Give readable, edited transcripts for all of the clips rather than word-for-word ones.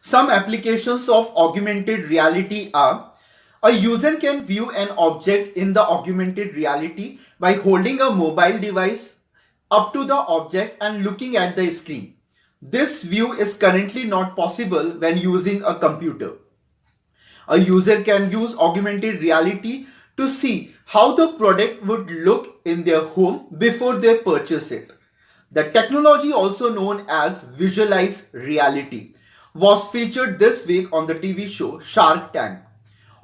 Some applications of augmented reality are: a user can view an object in the augmented reality by holding a mobile device up to the object and looking at the screen. This view is currently not possible when using a computer. A user can use augmented reality to see how the product would look in their home before they purchase it. The technology, also known as visualized reality, was featured this week on the TV show Shark Tank.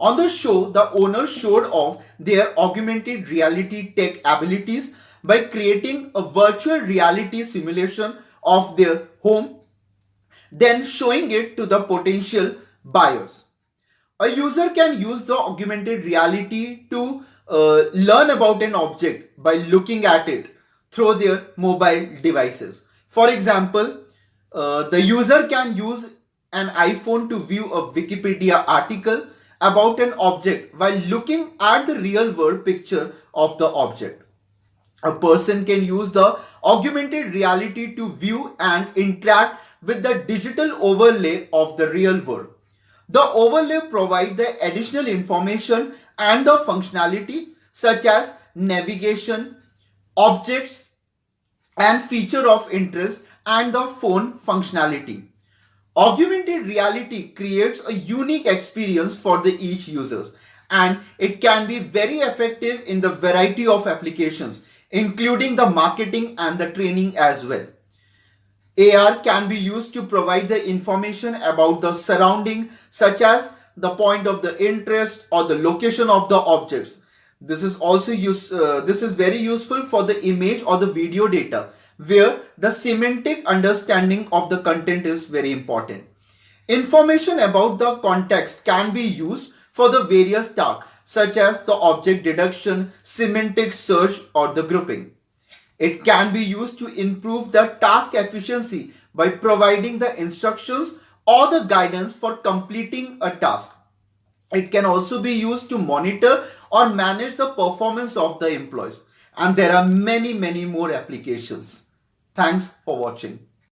On the show, the owners showed off their augmented reality tech abilities by creating a virtual reality simulation of their home, then showing it to the potential buyers. A user can use the augmented reality to learn about an object by looking at it through their mobile devices. For example, the user can use an iPhone to view a Wikipedia article about an object while looking at the real world picture of the object. A person can use the augmented reality to view and interact with the digital overlay of the real world. The overlay provides the additional information and the functionality such as navigation, objects and feature of interest, and the phone functionality. Augmented reality creates a unique experience for the each users, and it can be very effective in the variety of applications, including the marketing and the training as well. AR can be used to provide the information about the surrounding, such as the point of the interest or the location of the objects. This is very useful for the image or the video data, where the semantic understanding of the content is very important. Information about the context can be used for the various tasks, such as the object detection, semantic search, or the grouping. It can be used to improve the task efficiency by providing the instructions or the guidance for completing a task. It can also be used to monitor or manage the performance of the employees. And there are many more applications. Thanks for watching.